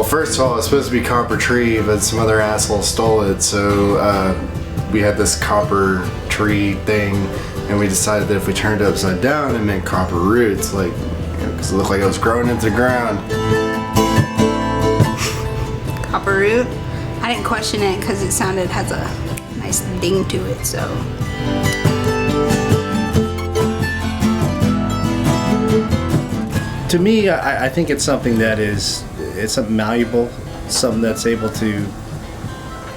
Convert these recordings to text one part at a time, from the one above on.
first of all, it was supposed to be Copper Tree, but some other asshole stole it, so we had this Copper Tree thing, and we decided that if we turned it upside down, it meant Copper Roots, like, because it looked like it was growing into the ground. Copper Root? I didn't question it because it has a nice ding to it, so. To me, I think it's something that it's something malleable, something that's able to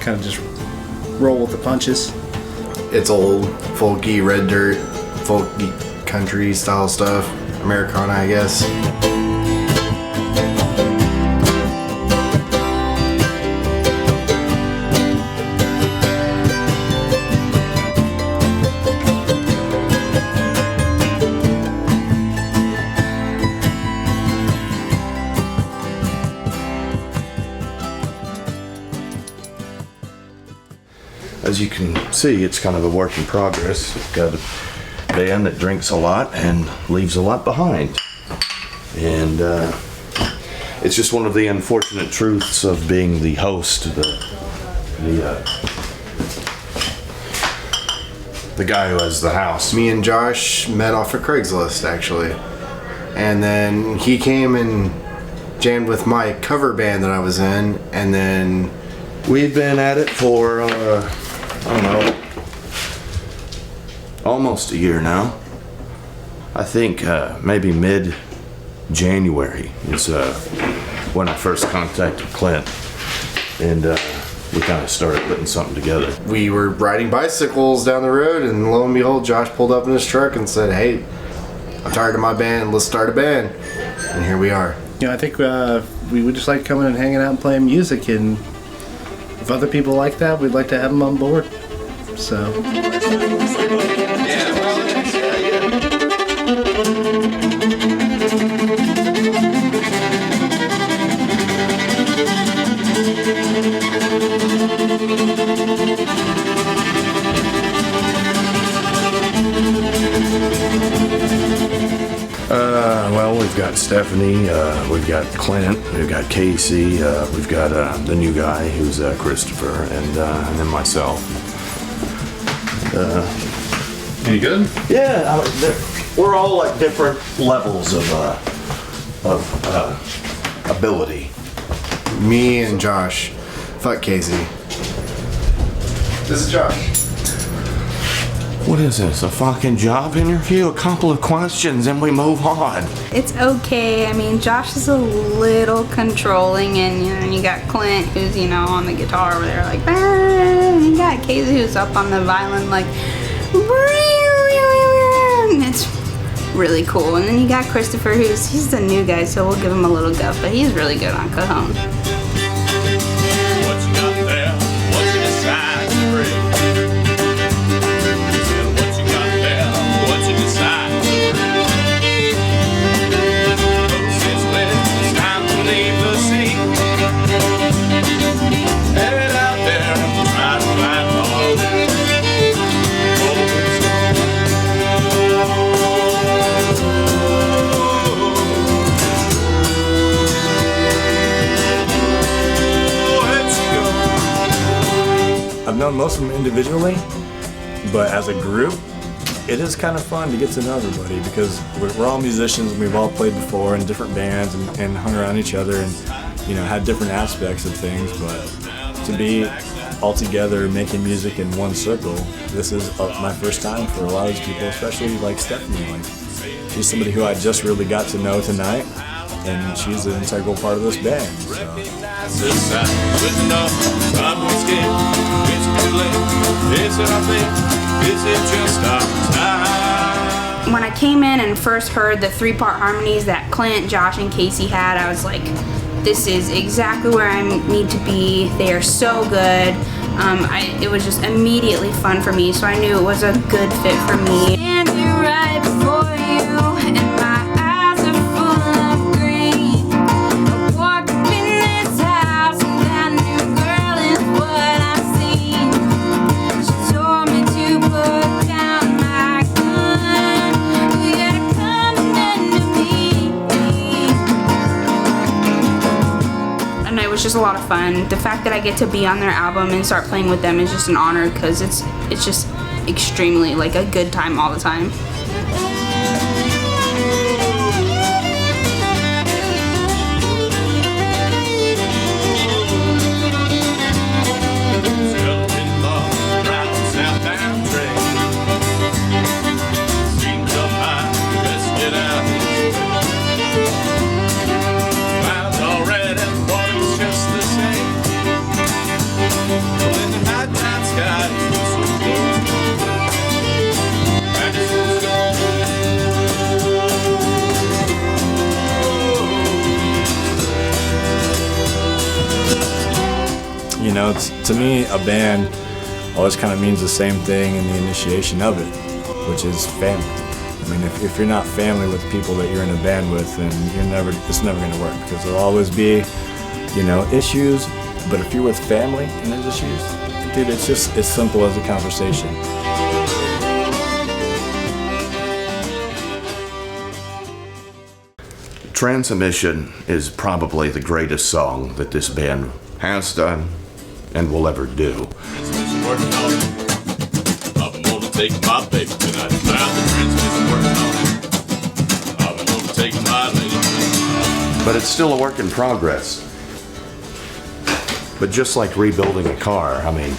kind of just roll with the punches. It's old, folky, red dirt, folky country style stuff, Americana, I guess. As you can see, it's kind of a work in progress. We've got a band that drinks a lot and leaves a lot behind. And it's just one of the unfortunate truths of being the host, the guy who has the house. Me and Josh met off of Craigslist, actually. And then he came and jammed with my cover band that I was in, and then we've been at it for I don't know, almost a year now. I think maybe mid-January is when I first contacted Clint, and we kind of started putting something together. We were riding bicycles down the road, and lo and behold, Josh pulled up in his truck and said, "Hey, I'm tired of my band, let's start a band." And here we are. I think we would just like coming and hanging out and playing music, and if other people like that, we'd like to have them on board. So. Well, we've got Stephanie, we've got Clint, we've got Casey, we've got the new guy who's Christopher, and then myself. Any good? Yeah, we're all like different levels of ability. Me and Josh. Fuck Casey. This is Josh. What is this, a fucking job interview? A couple of questions and we move on. It's okay. I mean, Josh is a little controlling, and you got Clint who's, on the guitar over there like, and you got Casey who's up on the violin like, and it's really cool. And then you got Christopher he's the new guy, so we'll give him a little guff, but he's really good on cajon. What you got there? What's inside the break? What you got there? What's inside the break? Since when it's time to leave the sea, head out there and try to find home. I've known most of them individually, but as a group, it is kind of fun to get to know everybody because we're all musicians and we've all played before in different bands and hung around each other and had different aspects of things. But to be all together making music in one circle, this is my first time for a lot of these people, especially like Stephanie. Like, she's somebody who I just really got to know tonight, and she's an integral part of this band. When I came in and first heard the 3-part harmonies that Clint, Josh, and Casey had, I was like, this is exactly where I need to be. They are so good. It was just immediately fun for me, so I knew it was a good fit for me. Standing right before you, and my eyes are full of green. I walked in this house, and that new girl is what I've seen. She told me to put down my gun. You gotta come into me. I And it was just a lot of fun. The fact that I get to be on their album and start playing with them is just an honor, because it's just extremely like a good time all the time. You know, to me, a band always kind of means the same thing in the initiation of it, which is family. I mean, if you're not family with the people that you're in a band with, then it's never going to work, because there'll always be, you know, issues. But if you're with family and there's issues, dude, it's just as simple as a conversation. Transmission is probably the greatest song that this band has done and will ever do. But it's still a work in progress. But just like rebuilding a car, I mean,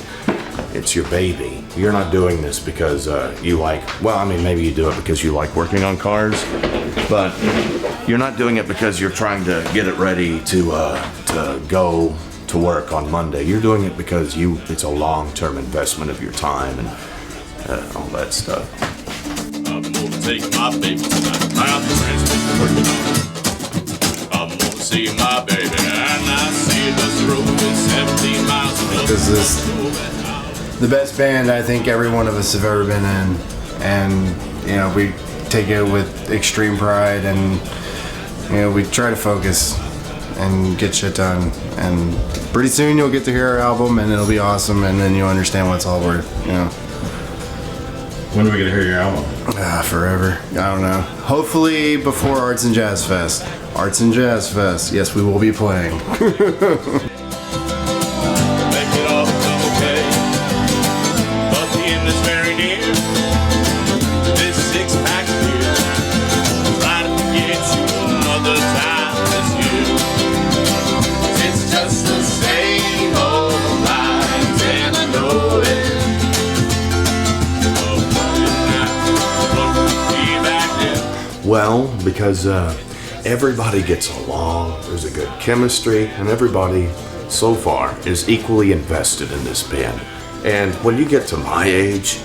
it's your baby. You're not doing this because you like, well, I mean, maybe you do it because you like working on cars, but you're not doing it because you're trying to get it ready to go to work on Monday. You're doing it because it's a long-term investment of your time and all that stuff. I'm gonna take my baby tonight. I'm the transmission working on it. I'm gonna see my baby, and I see this road is 17 miles away. This is the best band I think every one of us have ever been in, and you know, we take it with extreme pride, and you know, we try to focus and get shit done, and pretty soon you'll get to hear our album and it'll be awesome, and then you'll understand what it's all worth, you know. When are we gonna hear your album? Forever. I don't know. Hopefully before Arts and Jazz Fest. Arts and Jazz Fest. Yes, we will be playing. Make it all become okay. But the end is very near. This six-pack of beer. Try to forget you another time this year. It's just the same old life, and I know it. Well, because everybody gets along, there's a good chemistry, and everybody, so far, is equally invested in this band. And when you get to my age,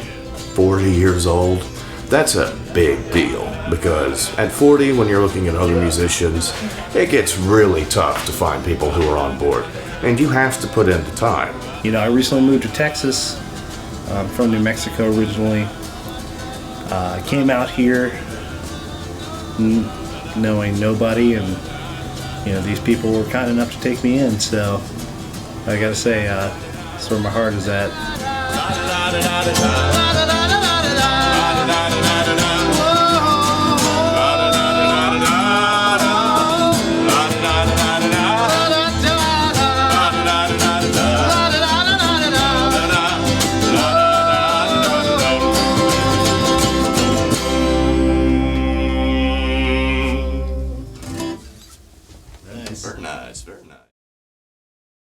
40 years old, that's a big deal, because at 40, when you're looking at other musicians, it gets really tough to find people who are on board, and you have to put in the time. You know, I recently moved to Texas. I'm from New Mexico originally. I came out here knowing nobody, and you know, these people were kind enough to take me in, so I gotta say, that's where my heart is at.